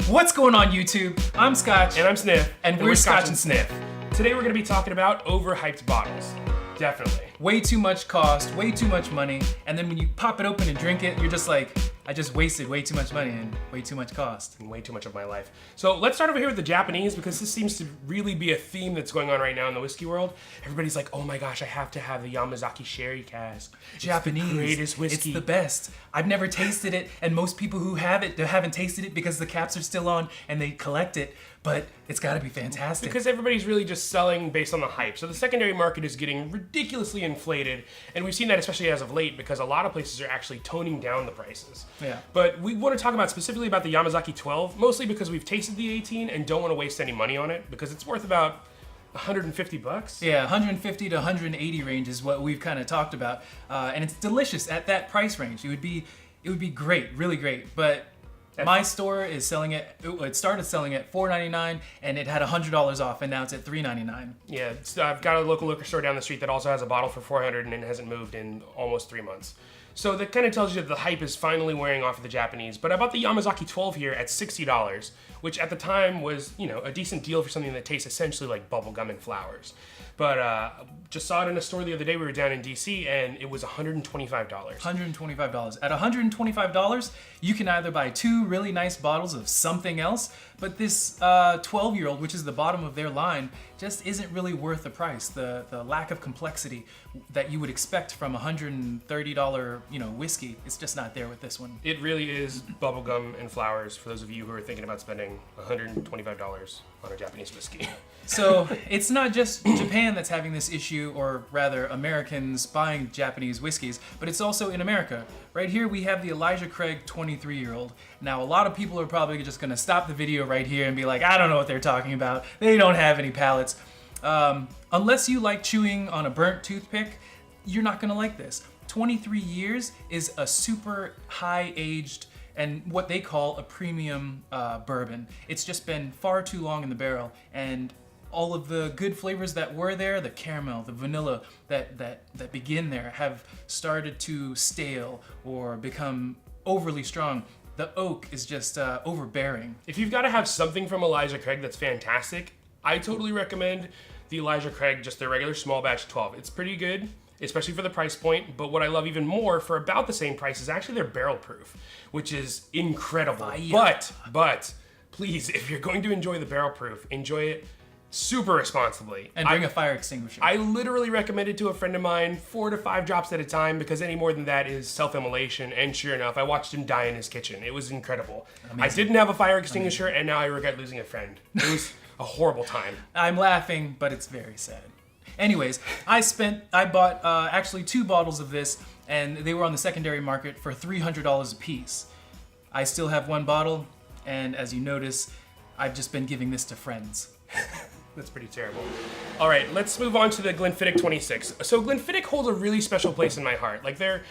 What's going on, YouTube? I'm Scotch. And I'm Sniff. And we're ScotchnSniff. Today we're going to be talking about overhyped bottles. Definitely. Way too much cost, way too much money, and then when you pop it open and drink it, you're just like, I just wasted way too much money and way too much cost. And way too much of my life. So let's start over here with the Japanese, because this seems to really be a theme that's going on right now in the whiskey world. Everybody's like, oh my gosh, I have to have the Yamazaki sherry cask. Japanese. It's the greatest whiskey. It's the best. I've never tasted it, and most people who have it, they haven't tasted it because the caps are still on and they collect it, but it's gotta be fantastic. Because everybody's really just selling based on the hype. So the secondary market is getting ridiculously inflated, and we've seen that especially as of late because a lot of places are actually toning down the prices. Yeah. But we want to talk about specifically about the Yamazaki 12, mostly because we've tasted the 18 and don't want to waste any money on it because it's worth about 150 bucks. Yeah, 150 to 180 range is what we've kind of talked about, and it's delicious at that price range. It would be great, really great. But my store is selling it. It started selling at $4.99, and it had $100 off, and now it's at $3.99. Yeah, I've got a local liquor store down the street that also has a bottle for $400, and it hasn't moved in almost 3 months. So that kind of tells you that the hype is finally wearing off of the Japanese. But I bought the Yamazaki 12 here at $60, which at the time was, you know, a decent deal for something that tastes essentially like bubblegum and flowers. But just saw it in a store the other day. We were down in DC, and it was $125. $125. At $125, you can either buy 2 really nice bottles of something else, but this 12-year-old, which is the bottom of their line, just isn't really worth the price. The lack of complexity that you would expect from $130, whiskey, it's just not there with this one. It really is bubblegum and flowers for those of you who are thinking about spending $125 on a Japanese whiskey. So it's not just Japan that's having this issue, or rather Americans buying Japanese whiskeys, but it's also in America. Right here we have the Elijah Craig 23-year-old. Now a lot of people are probably just gonna stop the video right here and be like, I don't know what they're talking about. They don't have any palates. Unless you like chewing on a burnt toothpick, you're not gonna like this. 23 years is a super high-aged and what they call a premium bourbon. It's just been far too long in the barrel, and all of the good flavors that were there, the caramel, the vanilla that begin there, have started to stale or become overly strong. The oak is just overbearing. If you've got to have something from Elijah Craig that's fantastic, I totally recommend the Elijah Craig, just their regular small batch 12. It's pretty good, especially for the price point, but what I love even more for about the same price is actually their barrel proof, which is incredible. But please, if you're going to enjoy the barrel proof, enjoy it super responsibly. And bring a fire extinguisher. I literally recommend it to a friend of mine 4 to 5 drops at a time, because any more than that is self-immolation, and sure enough, I watched him die in his kitchen. It was incredible. Amazing. I didn't have a fire extinguisher, and now I regret losing a friend. It was a horrible time. I'm laughing, but it's very sad. Anyways, I bought actually 2 bottles of this, and they were on the secondary market for $300 a piece. I still have 1 bottle, and as you notice, I've just been giving this to friends. That's pretty terrible. All right, let's move on to the Glenfiddich 26. So Glenfiddich holds a really special place in my heart. Like, they're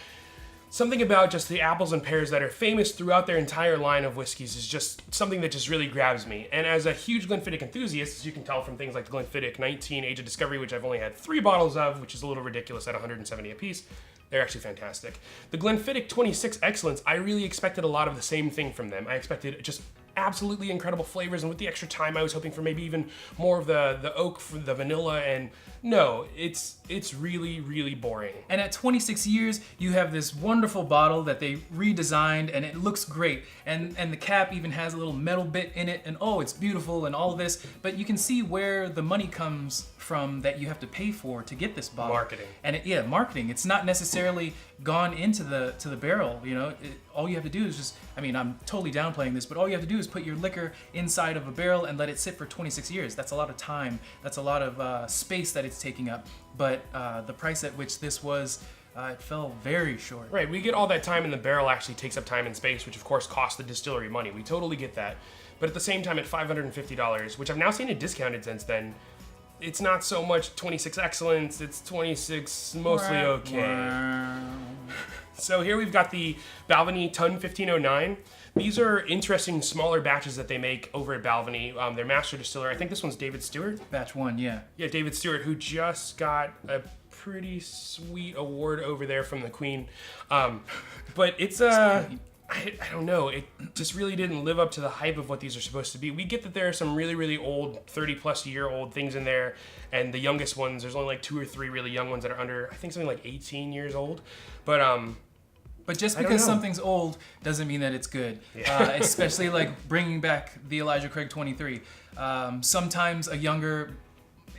something about just the apples and pears that are famous throughout their entire line of whiskeys is just something that just really grabs me. And as a huge Glenfiddich enthusiast, as you can tell from things like the Glenfiddich 19 Age of Discovery, which I've only had 3 bottles of, which is a little ridiculous at $170 a piece, they're actually fantastic. The Glenfiddich 26 Excellence, I really expected a lot of the same thing from them. I expected just absolutely incredible flavors, and with the extra time I was hoping for maybe even more of the oak, for the vanilla, and no, it's really, really boring. And at 26 years, you have this wonderful bottle that they redesigned, and it looks great, and the cap even has a little metal bit in it, and oh, it's beautiful and all of this, but you can see where the money comes from that you have to pay for to get this bottle. Marketing. And marketing. It's not necessarily gone into the barrel, all you have to do is just, I'm totally downplaying this, but all you have to do is put your liquor inside of a barrel and let it sit for 26 years. That's a lot of time. That's a lot of space that it's taking up. But the price at which this was, it fell very short. Right, we get all that time in the barrel actually takes up time and space, which of course costs the distillery money. We totally get that. But at the same time, at $550, which I've now seen it discounted since then, it's not so much 26 Excellence, it's 26 mostly okay. So here we've got the Balvenie Tun 1509. These are interesting smaller batches that they make over at Balvenie. Their master distiller, I think this one's David Stewart. Batch 1, yeah. Yeah, David Stewart, who just got a pretty sweet award over there from the Queen. But it's I don't know. It just really didn't live up to the hype of what these are supposed to be. We get that there are some really, really old, 30-plus-year-old things in there, and the youngest ones, there's only like 2 or 3 really young ones that are under, I think something like 18 years old. But just because something's old doesn't mean that it's good. Yeah. Especially like bringing back the Elijah Craig 23. Sometimes a younger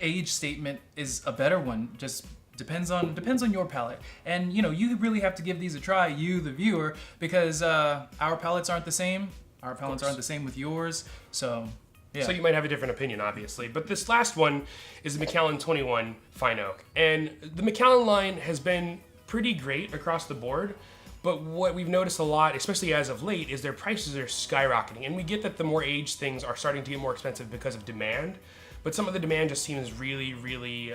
age statement is a better one. Just depends on your palate. And you really have to give these a try, you the viewer, because our palates aren't the same. Our palates aren't the same with yours. So yeah. So you might have a different opinion, obviously. But this last one is the Macallan 21 Fine Oak. And the Macallan line has been pretty great across the board. But what we've noticed a lot, especially as of late, is their prices are skyrocketing. And we get that the more aged things are starting to get more expensive because of demand. But some of the demand just seems really, really,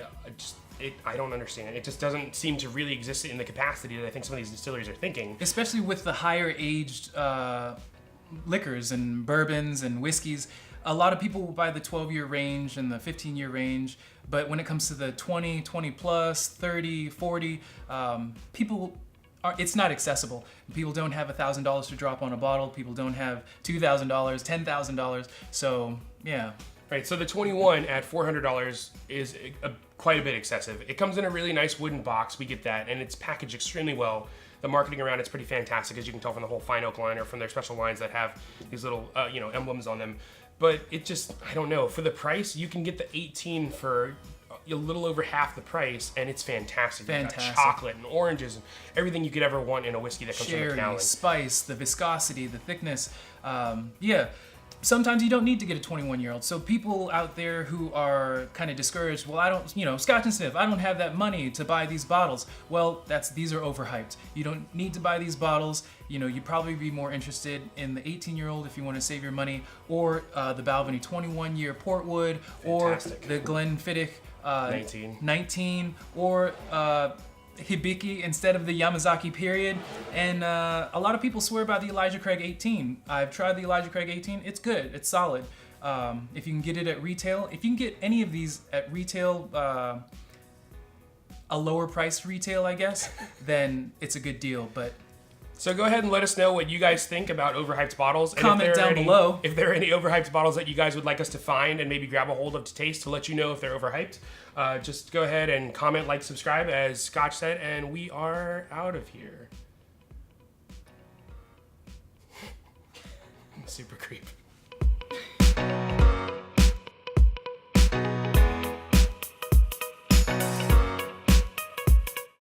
I don't understand. It just doesn't seem to really exist in the capacity that I think some of these distilleries are thinking. Especially with the higher aged liquors and bourbons and whiskeys. A lot of people will buy the 12-year range and the 15-year range, but when it comes to the 20 plus, 30, 40, it's not accessible. People don't have $1,000 to drop on a bottle. People don't have $2,000, $10,000. So yeah. Right, so the 21 at $400 is quite a bit excessive. It comes in a really nice wooden box, we get that, and it's packaged extremely well. The marketing around it's pretty fantastic, as you can tell from the whole Fine Oak line or from their special lines that have these little emblems on them. But it just, I don't know, for the price, you can get the 18 for a little over half the price, and it's fantastic. Fantastic. You've got chocolate and oranges and everything you could ever want in a whiskey that comes from Macallan. Spice, the viscosity, the thickness. Yeah. Sometimes you don't need to get a 21-year-old. So people out there who are kind of discouraged, well, I don't, ScotchnSniff, I don't have that money to buy these bottles. Well, these are overhyped. You don't need to buy these bottles. You'd probably be more interested in the 18-year-old if you want to save your money, or the Balvenie 21-year Portwood, Fantastic. or the Glenfiddich 19, or Hibiki instead of the Yamazaki period. And a lot of people swear by the Elijah Craig 18. I've tried the Elijah Craig 18. It's good. It's solid. If you can get it at retail, if you can get any of these at retail, a lower priced retail, I guess, then it's a good deal. But so go ahead and let us know what you guys think about overhyped bottles. And comment down below. If there are any overhyped bottles that you guys would like us to find and maybe grab a hold of to taste to let you know if they're overhyped, just go ahead and comment, like, subscribe, as Scotch said, and we are out of here. Super creep.